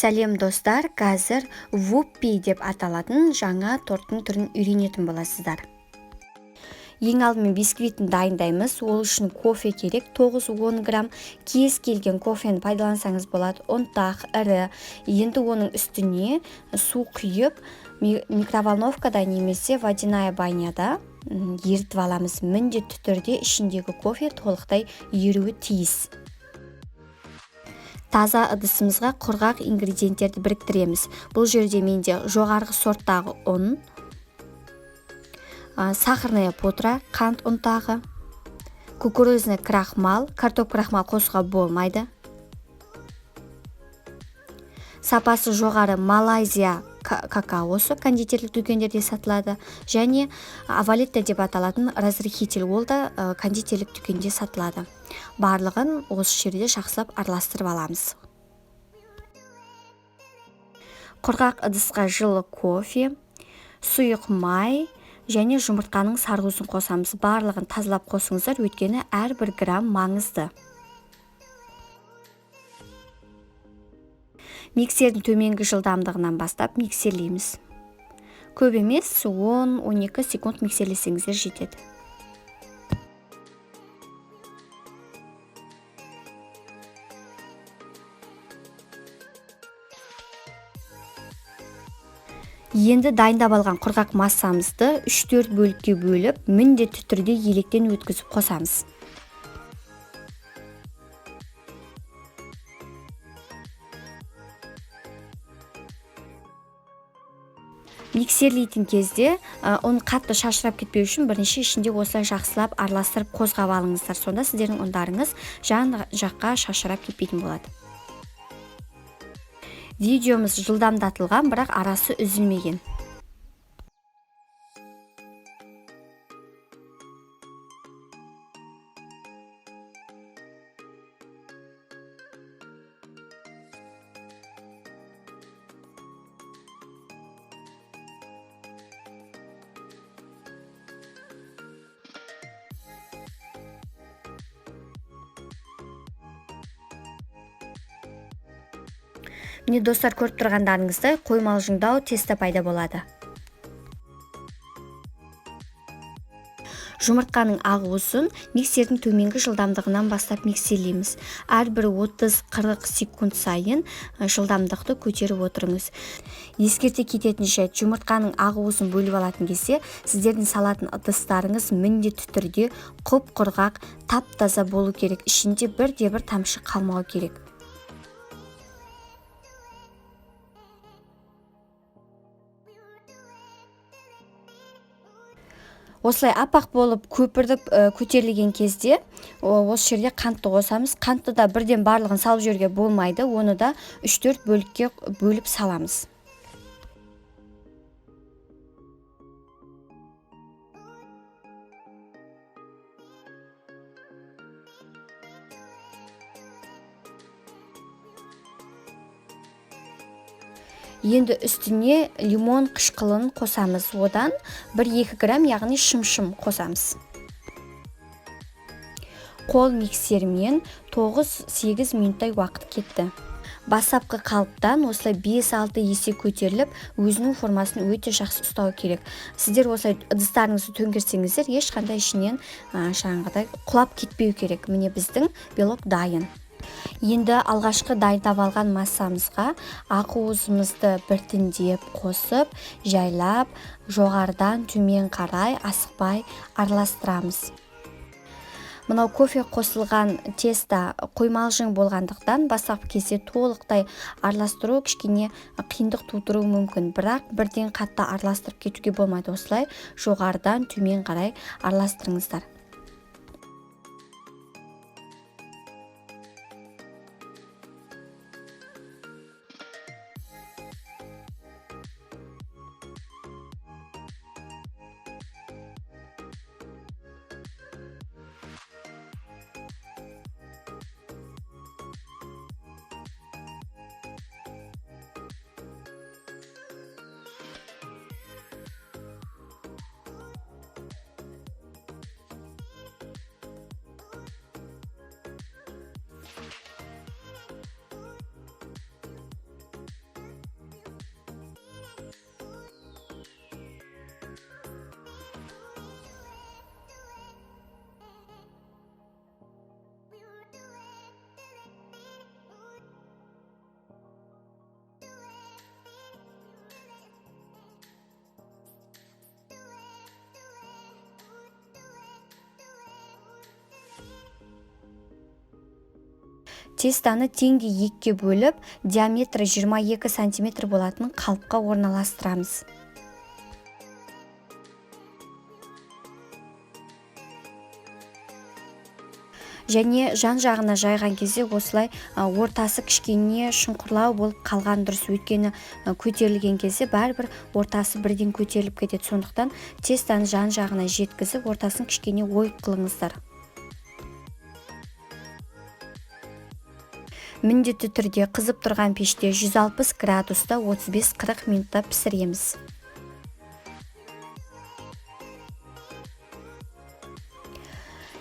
Сәлем достар, қазір вуппи деп аталатын жаңа торттың түрін үйренетін боласыздар. Ең алдымен бисквитін дайындаймыз. Ол үшін кофе керек. 9-10 грамм. Кез келген кофені пайдалансаңыз болады. Ұнтақ, ірі. Енді оның үстіне су құйып, микроволновкада немесе водяная баняда ерітіп аламыз. Міндетті түрде ішіндегі кофе толықтай еруі тиіс. Таза ыдысымызға құрғақ ингредиенттерді біріктіреміз. Бұл жерде менде жоғарғы сорттағы ұн, сахарная пудра, қант ұнтағы, кукурузный крахмал, картоп крахмал қосуға болмайды. Сапасы жоғары Малайзия какаосы кондитерлік дүкендерде сатылады, және авалетта деп аталатын разрыхитель, ол да кондитерлік дүкенде сатылады. Барлығын осы жерде жақсылап араластырып аламыз. Құрғақ ыдысқа жылы кофе, сұйық май және жұмыртқаның сарғусын қосамыз. Барлығын тазалап қосыңыздар, өйткені әрбір грамм маңызды. Миксердің төменгі жылдамдығынан бастап миксерлейміз. Көп емес, 10-12 секунд миксерлесеңіздер жетеді. Енді дайындап алған құрғақ массамызды 3-4 бөлікке бөліп, міндетті түрде електен өткізіп қосамыз. Миксерлейтін кезде ұн қатты шашырап кетпеу үшін бірінші ішінде осылай жақсылап араластырып қозғап алыңыздар. Сонда сіздердің ұндарыңыз жан жаққа шашырап кетпейтін болады. Видеомыз жылдамдатылған, бірақ арасы үзілмеген. Міне достар, көріп тұрғандарыңыздай қоймалжыңдау тесті пайда болады. Жұмыртқаның ағуысын миксердің төменгі жылдамдығынан бастап миксерлейміз. Әрбір 30-40 секунд сайын жылдамдықты көтеріп отырыңыз. Ескерте кететін жайт, жұмыртқаның ағуысын бөліп алатын кезде сіздердің салатын ыдыстарыңыз міндетті түрде құп-құрғақ, тап-таза болу керек. Ішінде бірде-бір тамшы қалмау керек. Осылай апақ болып көпірдіп көтерілген кезде осы жерде қантты қосамыз. Қантты да бірден барлығын салып жіберуге болмайды. Оны да 3-4 бөлікке бөліп саламыз. Енді үстіне лимон қышқылын қосамыз. Одан 1-2 грамм, яғни шым-шым қосамыз. Қол миксермен 9-8 минуттай уақыт кетті. Бастапқы қалыптан осылай 5-6 есе көтеріліп, өзінің формасын өте жақсы ұстау керек. Сіздер осылай ыдыстарыңызды төңкерсеңіздер, ешқандай ішінен жаңағыдай құлап кетпеу керек. Міне біздің белок дайын. Енді алғашқы дайындап алған массамызға ақуызымызды біртіндеп қосып, жайлап, жоғарыдан төмен қарай асықпай араластырамыз. Мынау кофе қосылған теста қоймалжың болғандықтан бастапқы кезде толықтай араластыру кішкене қиындық тудыруы мүмкін, бірақ бірден қатты араластырып кетуге болмайды. Осылай жоғарыдан төмен қарай араластырыңыздар. Тестаны теңге 2-ге бөліп, диаметрі 22 см болатын қалыпқа орналастырамыз. Және жан-жағына жайған кезде осылай ортасы кішкене шұңқырлау болып қалған дұрыс. Өйткені көтерілген кезде бәрібір ортасы бірден көтеріліп кетеді. Сондықтан тестаны жан-жағына жеткізіп, ортасын кішкене ойық қылыңыздар. Міндетті түрде қызып тұрған пеште 160 градуста 35-40 минутта пісіреміз.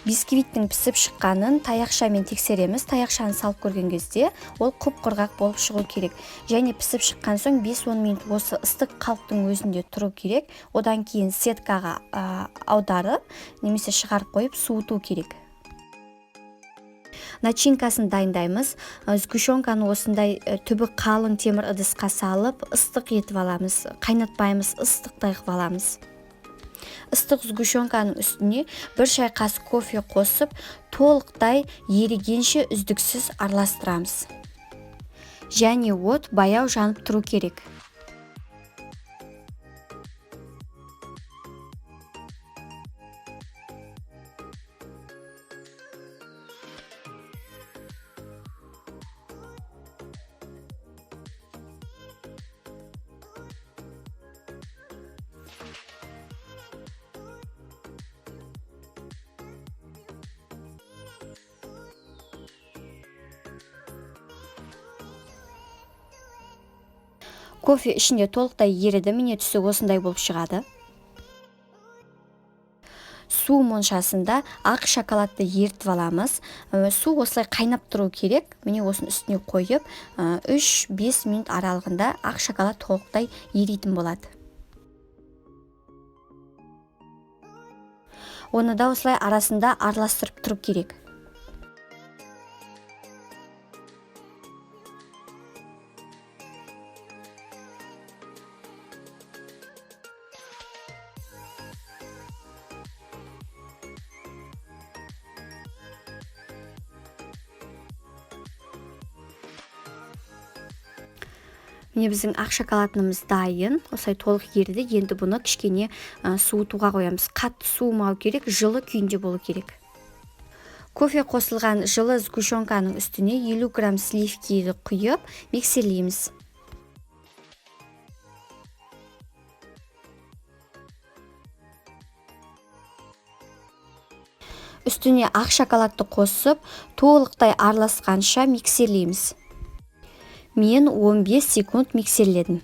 Бисквиттің пісіп шыққанын таяқшамен тексереміз. Таяқшаны салып көрген кезде ол құп-құрғақ болып шығу керек. Және пісіп шыққан соң 5-10 минут осы ыстық қалыптың өзінде тұру керек. Одан кейін сеткаға аударып, немесе шығарып қойып суыту керек. Начинкасын дайындаймыз. Сгущенканы осындай түбі қалың темір ыдысқа салып, ыстық етіп аламыз. Қайнатпаймыз, ыстықтай қылып аламыз. Ыстық сгущенканың үстіне 1 шай қасық кофе қосып, толықтай ерігенше үздіксіз араластырамыз. Және от баяу жанып тұру керек. Кофе ішінде толықтай еріді, міне түсі осындай болып шығады. Су моншасында ақ шоколадты ертіп аламыз. Су осылай қайнап тұру керек. Міне осының үстіне қойып, 3-5 минут аралығында ақ шоколад толықтай еритін болады. Оны да осылай арасында араластырып тұру керек. Міне біздің ақ шоколадымыз дайын, осылай толық еріді. Енді бұны кішкене суытуға қоямыз. Қатты суымау керек, жылы күйінде болу керек. Кофе қосылған жылы сгущенканың үстіне 50 грамм сливкиді құйып, миксерлейміз. Үстіне ақ шоколадты қосып, толықтай араласқанша миксерлейміз. Мен 15 секунд миксерледім.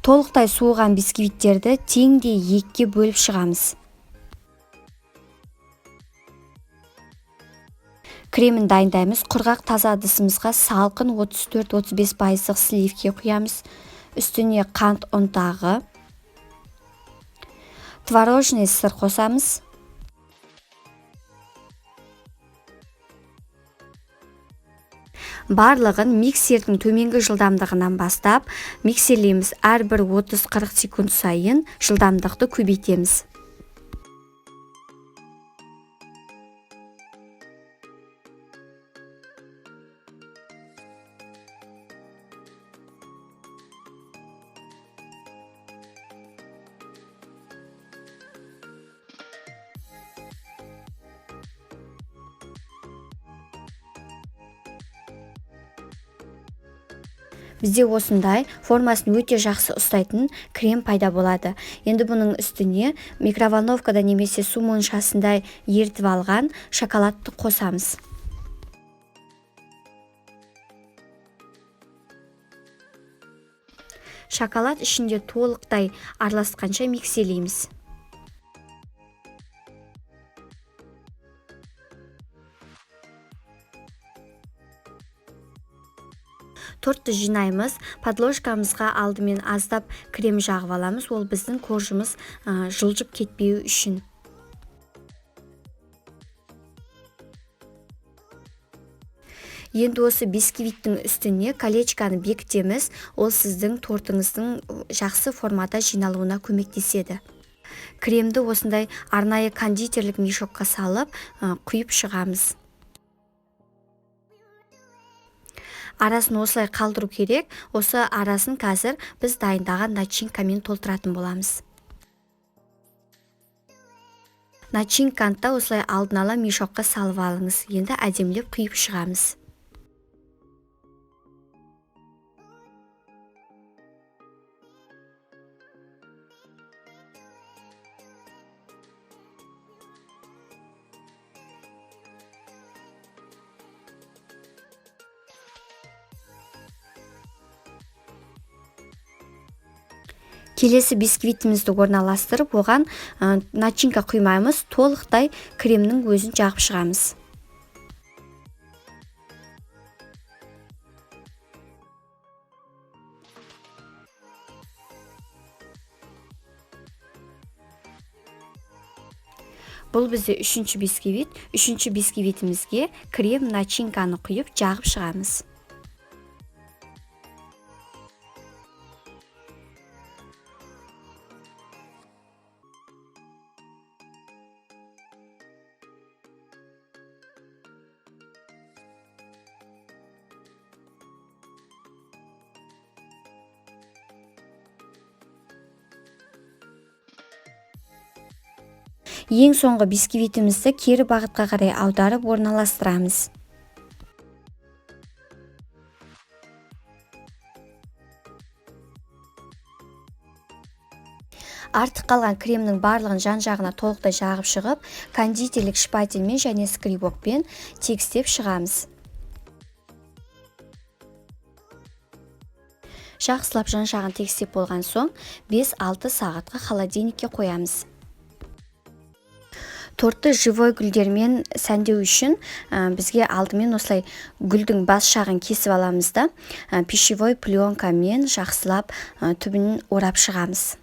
Толықтай суыған бисквиттерді теңде 2-ге бөліп шығамыз. Кремін дайындаймыз. Құрғақ таза ыдысымызға салқын 34-35% сливки құямыз. Үстіне қант ұнтағы, творожный сыр қосамыз. Барлығын миксердің төменгі жылдамдығынан бастап миксерлейміз. Әрбір 30-40 секунд сайын жылдамдықты көбейтеміз. Бізде осындай формасын өте жақсы ұстайтын крем пайда болады. Енді бұның үстіне микроволновкада немесе су моншасында ертіп алған шоколадты қосамыз. Шоколад ішінде толықтай араласқанша миксерлейміз. Тортты жинаймыз. Подложкамызға алдымен аздап крем жағып аламыз. Ол біздің коржымыз жылжып кетпеу үшін. Енді осы бисквиттің үстіне колечканы бекітеміз. Ол сіздің тортыңыздың жақсы формада жиналуына көмектеседі. Кремді осындай арнайы кондитерлік мешокқа салып, құйып шығамыз. Арасын осылай қалдыру керек. Осы арасын қазір біз дайындаған начинкамен толтыратын боламыз. Начинканы да осылай алдын ала мешокқа салып алыңыз. Енді әдемілеп құйып шығамыз. Келесі бисквитімізді орналастырып, оған начинка құймаймыз, толықтай кремнің өзін жағып шығамыз. Бұл бізде үшінші бисквит. Үшінші бисквитімізге крем начинканы құйып жағып шығамыз. Ең соңғы бисквитімізді кері бағытқа қарай аударып орналастырамыз. Артық қалған кремнің барлығын жан-жағына толықтай жағып шығып, кондитерлік шпательмен және скребокпен тегістеп шығамыз. Жақсылап жан-жағын тегістеп болған соң 5-6 сағатқа холодильникке қоямыз. Тортты живой гүлдермен сәндеу үшін бізге алдымен осылай гүлдің бас жағын кесіп аламыз да, пищевой пленкамен жақсылап түбін орап шығамыз.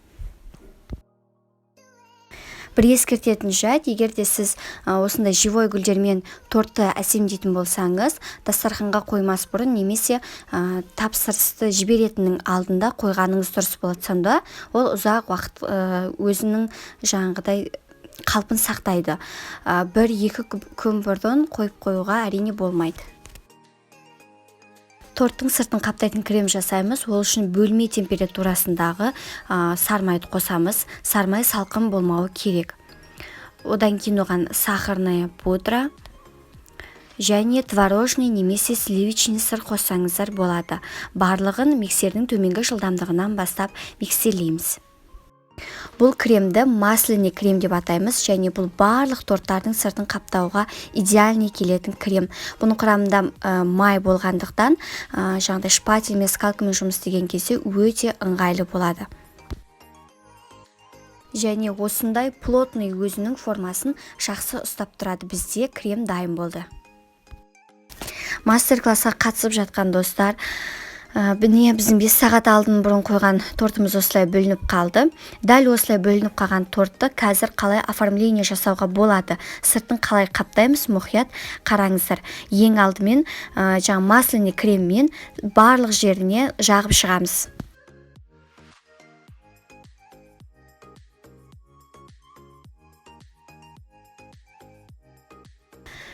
Бір ескертетін жайт, егер де сіз осындай живой гүлдермен тортты әсемдейтін болсаңыз, дастарханға қоймас бұрын немесе тапсырысты жіберетіннің алдында қойғаныңыз дұрыс болады. Сонда ол ұзақ уақыт өзінің жаңағыдай қалпын сақтайды. 1-2 күн бұрын қойып қоюға әрине болмайды. Торттың сыртын қаптайтын крем жасаймыз. Ол үшін бөлме температурасындағы сармайды қосамыз. Сармай салқын болмауы керек. Одан кейін оған сахарная пудра және творожный немесе сливочный сыр қоссаңыздар болады. Барлығын миксердің төменгі жылдамдығынан бастап миксерлейміз. Бұл кремді масляный крем деп атаймыз, және бұл барлық торттардың сыртын қаптауға идеальный келетін крем. Бұның құрамында май болғандықтан, жаңағыдай шпательмен, скалкамен жұмыс істеген кезде өте ыңғайлы болады. Және осындай плотный өзінің формасын жақсы ұстап тұрады. Бізде крем дайын болды. Мастер-классқа қатысып жатқан достар, біздің 5 сағат алдын бұрын қойған тортымыз осылай бөлініп қалды. Дәл осылай бөлініп қалған тортты қазір қалай оформление жасауға болады? Сыртын қалай қаптаймыз? Мұқият қараңыздар. Ең алдымен масляный креммен барлық жеріне жағып шығамыз.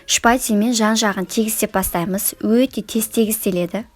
Шпательмен жан-жағын тегістеп бастаймыз. Өте тез тегістеледі.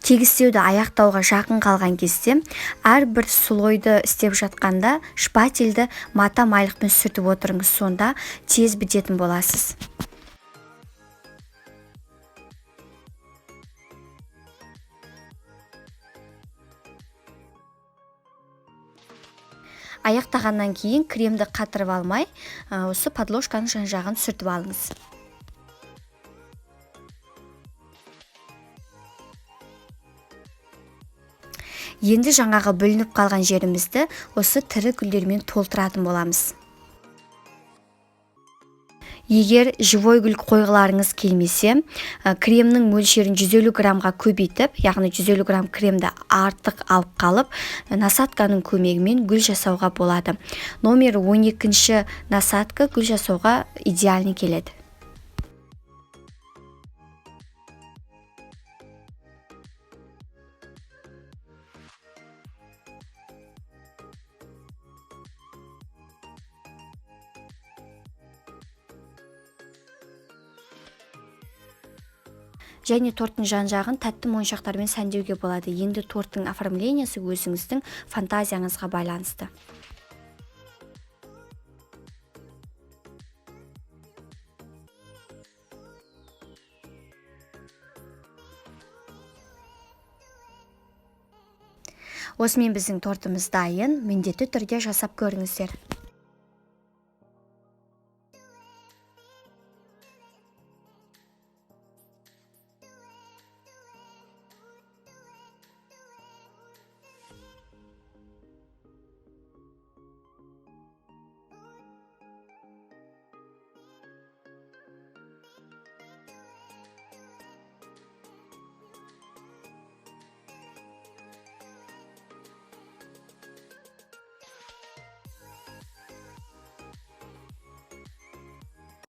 тегістеуді аяқтауға жақын қалған кезде әрбір слойды істеп жатқанда шпательді мата майлықпен сүртіп отырыңыз, сонда тез бітетін боласыз. Аяқтағаннан кейін кремді қатырып алмай, осы подложканың жан-жағын сүртіп алыңыз. Енді жаңағы бүлініп қалған жерімізді осы тірі гүлдермен толтыратын боламыз. Егер живой гүл қойғыларыңыз келмесе, кремнің мөлшерін 150 граммға көбейтіп, яғни 150 грамм кремді артық алып қалып, насатканың көмегімен гүл жасауға болады. Номер 12-ші насатка гүл жасауға идеальный келеді. Және торттың жан-жағын тәтті моншақтармен сәндеуге болады. Енді торттың оформлениясы өзіңіздің фантазияңызға байланысты. Осымен біздің тортымыз дайын. Міндетті түрде жасап көріңіздер.